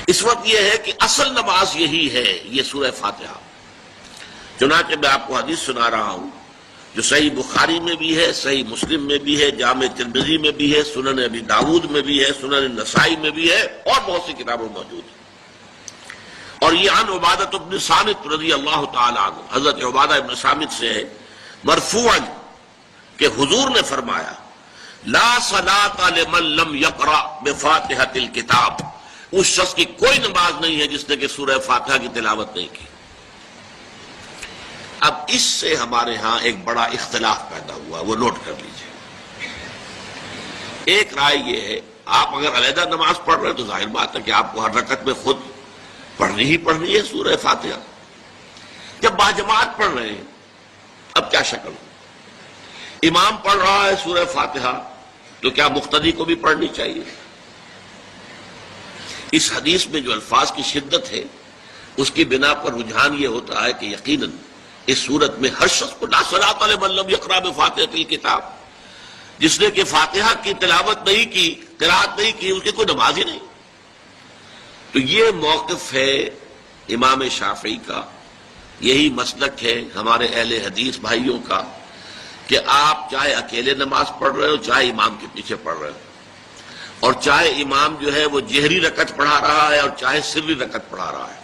اس وقت یہ ہے کہ اصل نماز یہی ہے، یہ سورہ فاتحہ۔ چنانچہ میں آپ کو حدیث سنا رہا ہوں جو صحیح بخاری میں بھی ہے، صحیح مسلم میں بھی ہے، جامع ترمذی میں بھی ہے، سنن ابی داود میں بھی ہے، سنن نسائی میں بھی ہے، اور بہت سی کتابوں میں موجود ہے۔ اور یہ عن عبادہ بن صامت رضی اللہ تعالی عنہ، حضرت عبادہ بن صامت سے ہے مرفوعا کہ حضور نے فرمایا لا صلاۃ لمن لم یقرأ بفاتحۃ الکتاب، اس شخص کی کوئی نماز نہیں ہے جس نے کہ سورہ فاتحہ کی تلاوت نہیں کی۔ اب اس سے ہمارے ہاں ایک بڑا اختلاف پیدا ہوا، وہ نوٹ کر لیجئے۔ ایک رائے یہ ہے آپ اگر علیحدہ نماز پڑھ رہے ہیں تو ظاہر بات ہے کہ آپ کو ہر رکعت میں خود پڑھنی ہی پڑھنی ہے سورہ فاتحہ۔ جب باجماعت پڑھ رہے ہیں اب کیا شکل ہو؟ امام پڑھ رہا ہے سورہ فاتحہ تو کیا مقتدی کو بھی پڑھنی چاہیے؟ اس حدیث میں جو الفاظ کی شدت ہے اس کی بنا پر رجحان یہ ہوتا ہے کہ یقیناً اس صورت میں ہر شخص کو لا صلاۃ لمن لم یقرأ بفاتحۃ الکتاب، جس نے کہ فاتحہ کی تلاوت نہیں کی، قرأت نہیں کی، اس کی کوئی نماز ہی نہیں۔ تو یہ موقف ہے امام شافعی کا، یہی مسلک ہے ہمارے اہل حدیث بھائیوں کا کہ آپ چاہے اکیلے نماز پڑھ رہے ہو، چاہے امام کے پیچھے پڑھ رہے ہو، اور چاہے امام جو ہے وہ جہری رکعت پڑھا رہا ہے اور چاہے سری رکعت پڑھا رہا ہے۔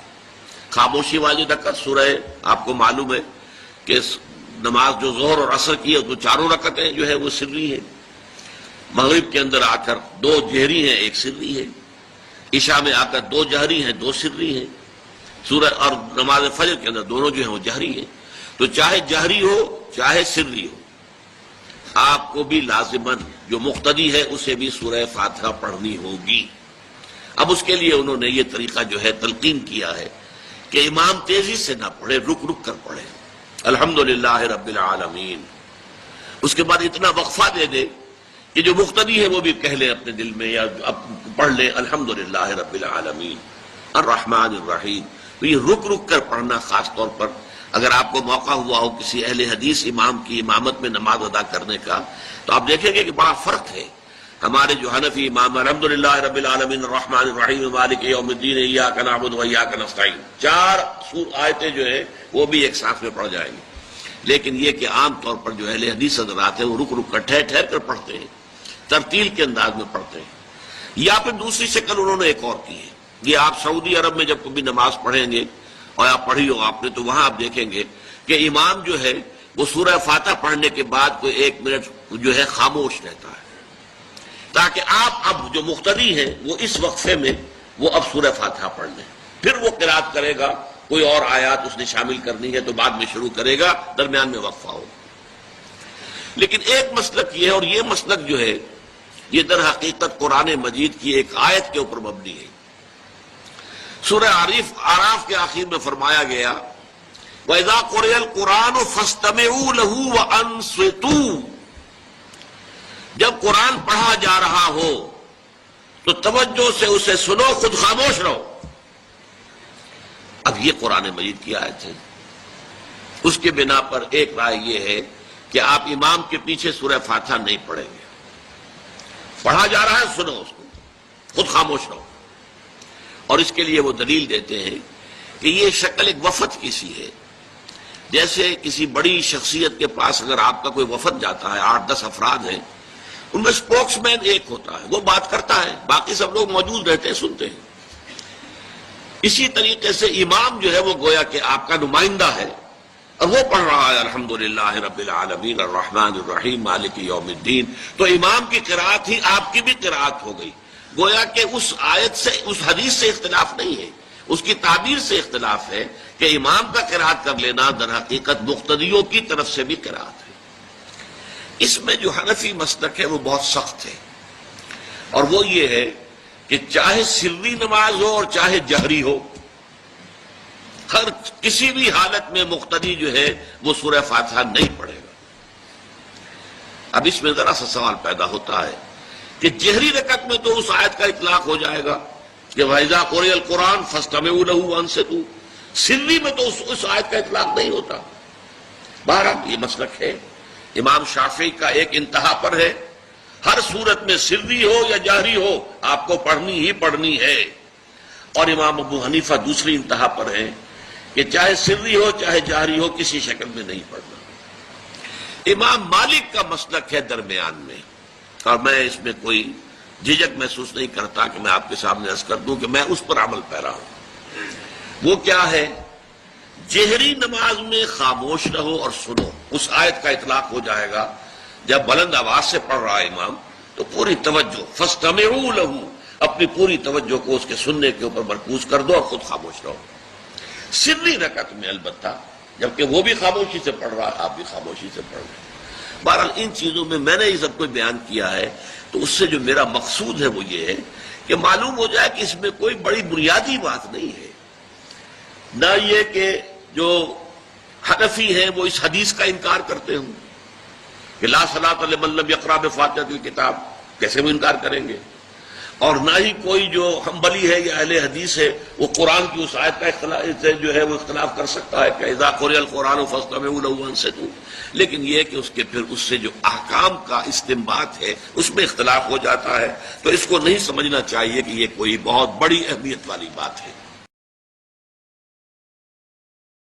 خاموشی والی رکعت سورہ آپ کو معلوم ہے کہ نماز جو ظہر اور عصر کی ہے تو چاروں رکعتیں جو ہے وہ سری ہے، مغرب کے اندر آ کر دو جہری ہیں ایک سری ہے، عشاء میں آ کر دو جہری ہیں دو سری ہیں، سورہ اور نماز فجر کے اندر دونوں جو ہیں وہ جہری ہیں۔ تو چاہے جہری ہو چاہے سری ہو آپ کو بھی لازماً جو مقتدی ہے اسے بھی سورہ فاتحہ پڑھنی ہوگی۔ اب اس کے لیے انہوں نے یہ طریقہ جو ہے تلقین کیا ہے کہ امام تیزی سے نہ پڑھے، رک رک کر پڑھے الحمدللہ رب العالمین، اس کے بعد اتنا وقفہ دے دے کہ جو مقتدی ہے وہ بھی کہہ لے اپنے دل میں یا پڑھ لے الحمدللہ رب العالمین الرحمن الرحیم۔ تو یہ رک رک کر پڑھنا، خاص طور پر اگر آپ کو موقع ہوا ہو کسی اہل حدیث امام کی امامت میں نماز ادا کرنے کا تو آپ دیکھیں گے کہ بڑا فرق ہے۔ ہمارے جو حنفی امام الحمدللہ رب العالمین الرحمن الرحیم مالک یوم الدین ایاک نعبد و ایاک نستعین، چار آیتیں جو ہیں وہ بھی ایک ساتھ میں پڑھ جائیں گے، لیکن یہ کہ عام طور پر جو اہل حدیث حضرات ہیں وہ رک رک کر ٹھہر ٹھہر کر پڑھتے ہیں، ترتیل کے انداز میں پڑھتے ہیں۔ یا پھر دوسری شکل انہوں نے ایک اور کی ہے، یہ آپ سعودی عرب میں جب کبھی نماز پڑھیں گے اور آپ پڑھی ہو آپ نے تو وہاں آپ دیکھیں گے کہ امام جو ہے وہ سورہ فاتحہ پڑھنے کے بعد کوئی 1 منٹ جو ہے خاموش رہتا ہے تاکہ آپ اب جو مقتدی ہیں وہ اس وقفے میں وہ اب سورہ فاتحہ پڑھ لیں، پھر وہ قرات کرے گا، کوئی اور آیات اس نے شامل کرنی ہے تو بعد میں شروع کرے گا، درمیان میں وقفہ ہوگا۔ لیکن ایک مسلک یہ ہے، اور یہ مسلک جو ہے یہ در حقیقت قرآن مجید کی ایک آیت کے اوپر مبنی ہے۔ سورہ اعراف کے آخر میں فرمایا گیا وَإِذَا قُرِئَ الْقُرْآنُ فَاسْتَمِعُوا لَهُ وَأَنصِتُوا، جب قرآن پڑھا جا رہا ہو تو توجہ سے اسے سنو، خود خاموش رہو۔ اب یہ قرآن مجید کی آیت ہے، اس کے بنا پر ایک رائے یہ ہے کہ آپ امام کے پیچھے سورہ فاتحہ نہیں پڑھیں گے، پڑھا جا رہا ہے سنو اس کو، خود خاموش رہو۔ اور اس کے لیے وہ دلیل دیتے ہیں کہ یہ شکل ایک وفد کی سی ہے، جیسے کسی بڑی شخصیت کے پاس اگر آپ کا کوئی وفد جاتا ہے، 8-10 افراد ہیں، ان میں اسپوکس مین ایک ہوتا ہے، وہ بات کرتا ہے، باقی سب لوگ موجود رہتے ہیں، سنتے ہیں۔ اسی طریقے سے امام جو ہے وہ گویا کہ آپ کا نمائندہ ہے اور وہ پڑھ رہا ہے الحمدللہ رب العالمین الرحمن الرحیم مالک یوم الدین، تو امام کی قرات ہی آپ کی بھی قرات ہو گئی۔ گویا کہ اس آیت سے، اس حدیث سے اختلاف نہیں ہے، اس کی تعبیر سے اختلاف ہے کہ امام کا قرات کر لینا در حقیقت مقتدیوں کی طرف سے بھی قرات ہے۔ اس میں جو حنفی مسلک ہے وہ بہت سخت ہے، اور وہ یہ ہے کہ چاہے سری نماز ہو اور چاہے جہری ہو، ہر کسی بھی حالت میں مقتدی جو ہے وہ سورہ فاتحہ نہیں پڑھے گا۔ اب اس میں ذرا سا سوال پیدا ہوتا ہے کہ جہری رکعت میں تو اس آیت کا اطلاق ہو جائے گا کہ وَإِذَا قُرِئَ الْقُرْآنُ فَاسْتَمِعُوا لَهُ وَأَنصِتُوا، سری میں تو اس آیت کا اطلاق نہیں ہوتا۔ بہرحال یہ مسلک ہے امام شافعی کا، ایک انتہا پر ہے، ہر صورت میں سری ہو یا جہری ہو آپ کو پڑھنی ہی پڑھنی ہے۔ اور امام ابو حنیفہ دوسری انتہا پر ہیں کہ چاہے سری ہو چاہے جہری ہو کسی شکل میں نہیں پڑھنا۔ امام مالک کا مسلک ہے درمیان میں، اور میں اس میں کوئی جھجک محسوس نہیں کرتا کہ میں آپ کے سامنے عرض کر دوں کہ میں اس پر عمل پیرا ہوں۔ وہ کیا ہے؟ جہری نماز میں خاموش رہو اور سنو۔ اس آیت کا اطلاق ہو جائے گا جب بلند آواز سے پڑھ رہا ہے امام تو پوری توجہ، فاستمعوا لہ، اپنی پوری توجہ کو اس کے سننے کے اوپر مرکوز کر دو اور خود خاموش رہو۔ سری رکعت میں البتہ جبکہ وہ بھی خاموشی سے پڑھ رہا ہے، آپ بھی خاموشی سے پڑھ رہے ہیں۔ بہرحال ان چیزوں میں نے یہ سب کچھ بیان کیا ہے تو اس سے جو میرا مقصود ہے وہ یہ ہے کہ معلوم ہو جائے کہ اس میں کوئی بڑی بنیادی بات نہیں ہے، نہ یہ کہ جو حنفی ہیں وہ اس حدیث کا انکار کرتے ہوں کہ لا صلاۃ لمن لم یقرأ بفاتحۃ الکتاب، کیسے وہ انکار کریں گے؟ اور نہ ہی کوئی جو حنبلی ہے یا اہل حدیث ہے وہ قرآن کی اس آیت کا اختلاف جو ہے وہ اختلاف کر سکتا ہے کہ اذا قرئ القرآن فاستمعوا له وانصتوا، لیکن یہ کہ اس کے پھر اس سے جو احکام کا استنباط ہے اس میں اختلاف ہو جاتا ہے، تو اس کو نہیں سمجھنا چاہیے کہ یہ کوئی بہت بڑی اہمیت والی بات ہے۔